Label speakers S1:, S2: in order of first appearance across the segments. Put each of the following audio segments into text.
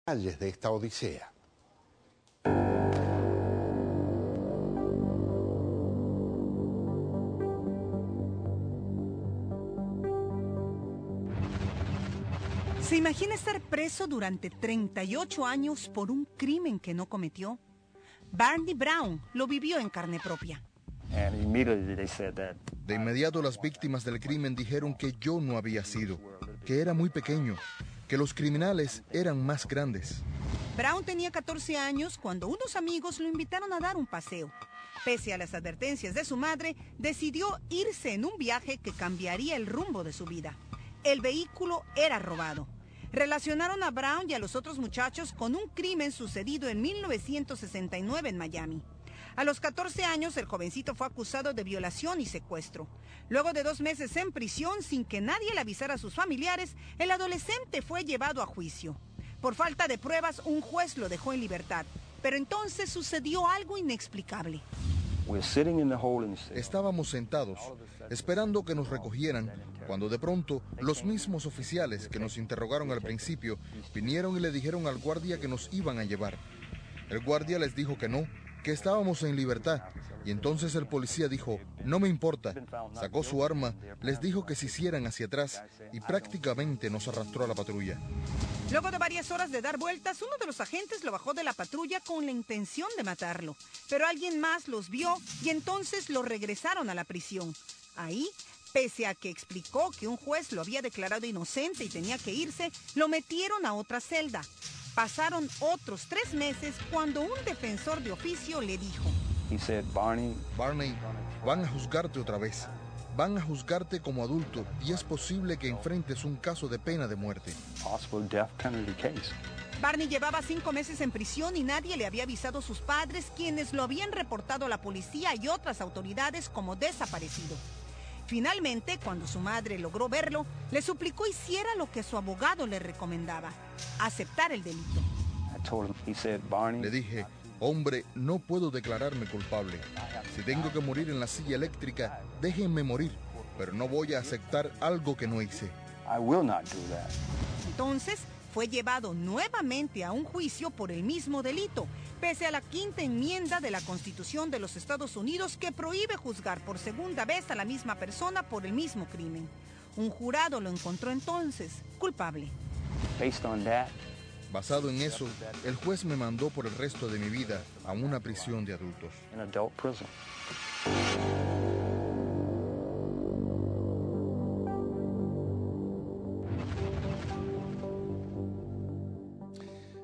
S1: calles de esta odisea.
S2: ¿Se imagina estar preso durante 38 años por un crimen que no cometió? Barney Brown lo vivió en carne propia.
S3: De inmediato las víctimas del crimen dijeron que yo no había sido, que era muy pequeño, que los criminales eran más grandes.
S2: Brown tenía 14 años cuando unos amigos lo invitaron a dar un paseo. Pese a las advertencias de su madre, decidió irse en un viaje que cambiaría el rumbo de su vida. El vehículo era robado. Relacionaron a Brown y a los otros muchachos con un crimen sucedido en 1969 en Miami. A los 14 años, el jovencito fue acusado de violación y secuestro. Luego de 2 meses en prisión, sin que nadie le avisara a sus familiares, el adolescente fue llevado a juicio. Por falta de pruebas, un juez lo dejó en libertad. Pero entonces sucedió algo inexplicable.
S3: Estábamos sentados, esperando que nos recogieran, cuando de pronto los mismos oficiales que nos interrogaron al principio vinieron y le dijeron al guardia que nos iban a llevar. El guardia les dijo que no, que estábamos en libertad, y entonces el policía dijo, no me importa, sacó su arma, les dijo que se hicieran hacia atrás y prácticamente nos arrastró a la patrulla.
S2: Luego de varias horas de dar vueltas, uno de los agentes lo bajó de la patrulla con la intención de matarlo, pero alguien más los vio y entonces lo regresaron a la prisión. Ahí, pese a que explicó que un juez lo había declarado inocente y tenía que irse, lo metieron a otra celda. Pasaron otros 3 meses cuando un defensor de oficio le dijo:
S3: Barney, van a juzgarte otra vez. Van a juzgarte como adulto y es posible que enfrentes un caso de pena de muerte.
S2: Barney llevaba 5 meses en prisión y nadie le había avisado a sus padres, quienes lo habían reportado a la policía y otras autoridades como desaparecido. Finalmente, cuando su madre logró verlo, le suplicó hiciera lo que su abogado le recomendaba: aceptar el delito.
S3: Le dije, hombre, no puedo declararme culpable. Si tengo que morir en la silla eléctrica, déjenme morir, pero no voy a aceptar algo que no hice.
S2: Entonces, fue llevado nuevamente a un juicio por el mismo delito, pese a la 5ª enmienda de la Constitución de los Estados Unidos que prohíbe juzgar por segunda vez a la misma persona por el mismo crimen. Un jurado lo encontró entonces culpable.
S3: Basado en eso, el juez me mandó por el resto de mi vida a una prisión de adultos.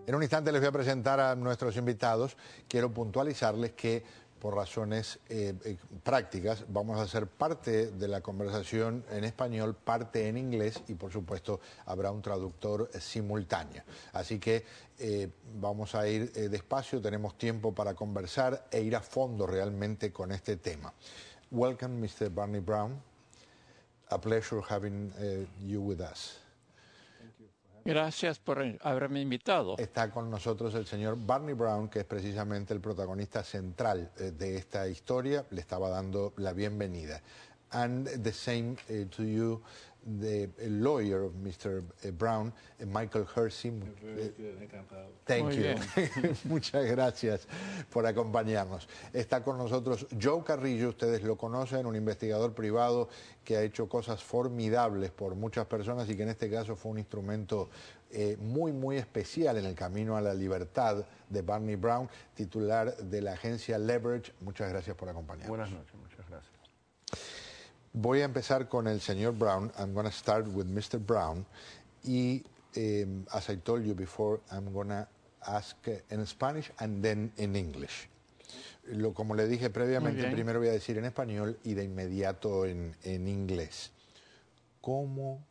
S1: En un instante les voy a presentar a nuestros invitados. Quiero puntualizarles que por razones prácticas vamos a hacer parte de la conversación en español, parte en inglés y por supuesto habrá un traductor simultáneo. Así que vamos a ir despacio, tenemos tiempo para conversar e ir a fondo realmente con este tema. Welcome, Mr. Barney Brown. A pleasure having you with us.
S4: Gracias por haberme invitado.
S1: Está con nosotros el señor Barney Brown, que es precisamente el protagonista central de esta historia. Le estaba dando la bienvenida. And the same to you, the lawyer of Mr. Brown, Michael Hersey. Thank you. Muchas gracias por acompañarnos. Está con nosotros Joe Carrillo, ustedes lo conocen, un investigador privado que ha hecho cosas formidables por muchas personas y que en este caso fue un instrumento muy especial en el camino a la libertad de Barney Brown, titular de la agencia Leverage. Muchas gracias por acompañarnos.
S5: Buenas noches, muchas gracias.
S1: Voy a empezar con el señor Brown. I'm going to start with Mr. Brown. Y as I told you before, I'm going to ask in Spanish and then in English. Como le dije previamente, primero voy a decir en español y de inmediato en inglés. ¿Cómo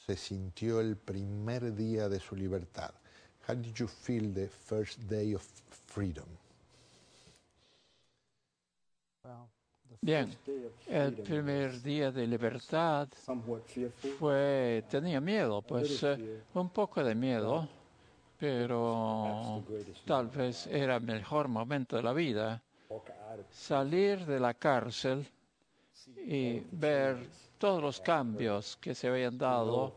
S1: se sintió el primer día de su libertad? How did you feel the first day of freedom?
S4: Bien, el primer día de libertad tenía miedo, pues un poco de miedo, pero tal vez era el mejor momento de la vida. Salir de la cárcel y ver todos los cambios que se habían dado,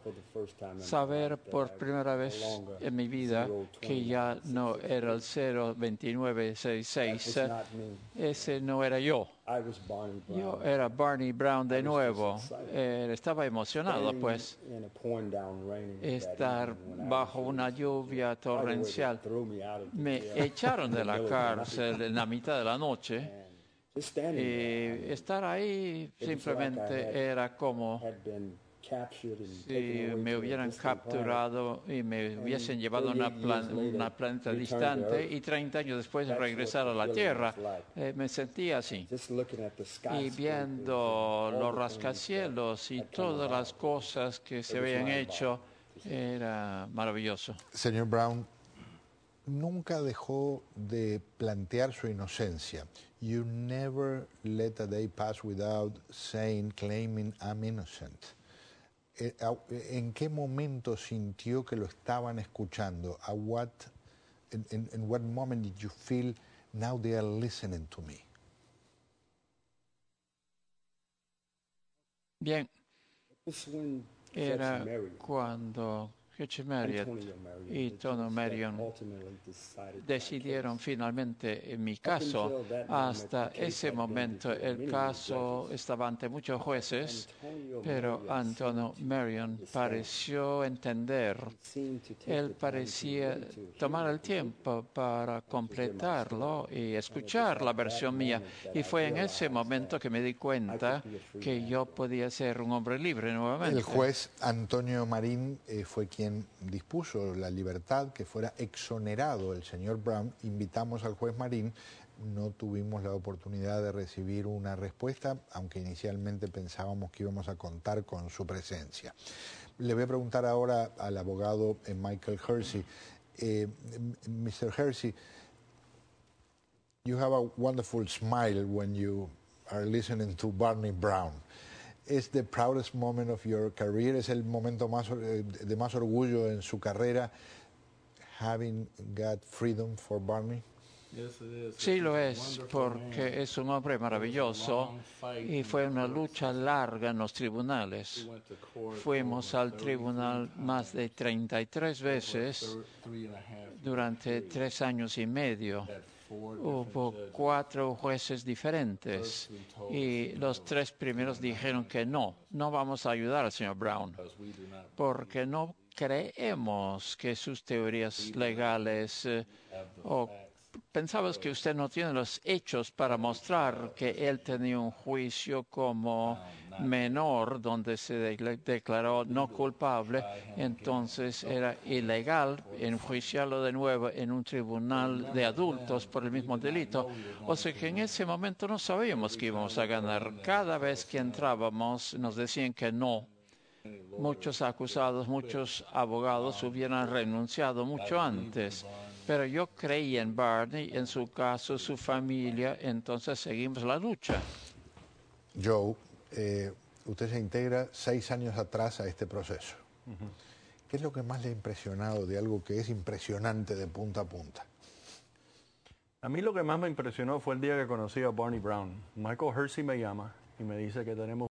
S4: saber por primera vez en mi vida que ya no era el 02966, ese no era yo. Yo era Barney Brown de nuevo. Estaba emocionado, pues, estar bajo una lluvia torrencial. Me echaron de la cárcel en la mitad de la noche. Y estar ahí simplemente era como si me hubieran capturado y me hubiesen llevado a una planeta distante y 30 años después regresar a la Tierra. Me sentía así. Y viendo los rascacielos y todas las cosas que se habían hecho, era maravilloso.
S1: Señor Brown, nunca dejó de plantear su inocencia. You never let a day pass without claiming I'm innocent. ¿En qué momento sintió que lo estaban escuchando? In what moment did you feel now they are listening to me?
S4: Bien, era cuando Hugh Marriott y Tony Marion decidieron finalmente en mi caso. Hasta ese momento el caso estaba ante muchos jueces, pero Antonio Marion pareció entender. Él parecía tomar el tiempo para completarlo y escuchar la versión mía. Y fue en ese momento que me di cuenta que yo podía ser un hombre libre nuevamente.
S1: El juez Antonio Marín fue quien dispuso la libertad, que fuera exonerado el señor Brown. Invitamos al juez Marín, no tuvimos la oportunidad de recibir una respuesta, aunque inicialmente pensábamos que íbamos a contar con su presencia. Le voy a preguntar ahora al abogado Michael Hersey. Mr. Hersey, you have a wonderful smile when you are listening to Barney Brown. ¿Es the proudest moment of your career? ¿Es el momento de más orgullo en su carrera, having got freedom for Barney?
S4: Sí, lo es, porque es un hombre maravilloso y fue una lucha larga en los tribunales. Fuimos al tribunal más de 33 veces durante 3 años y medio. Hubo 4 jueces diferentes y los 3 primeros dijeron que no vamos a ayudar al señor Brown porque no creemos que sus teorías legales o pensamos que usted no tiene los hechos para mostrar que él tenía un juicio como menor donde se declaró no culpable, entonces era ilegal enjuiciarlo de nuevo en un tribunal de adultos por el mismo delito. O sea que en ese momento no sabíamos que íbamos a ganar. Cada vez que entrábamos nos decían que no. Muchos acusados, muchos abogados hubieran renunciado mucho antes. Pero yo creí en Barney, en su caso, su familia, entonces seguimos la lucha.
S1: Joe, usted se integra 6 años atrás a este proceso. ¿Qué es lo que más le ha impresionado de algo que es impresionante de punta a punta?
S5: A mí lo que más me impresionó fue el día que conocí a Barney Brown. Michael Hersey me llama y me dice que tenemos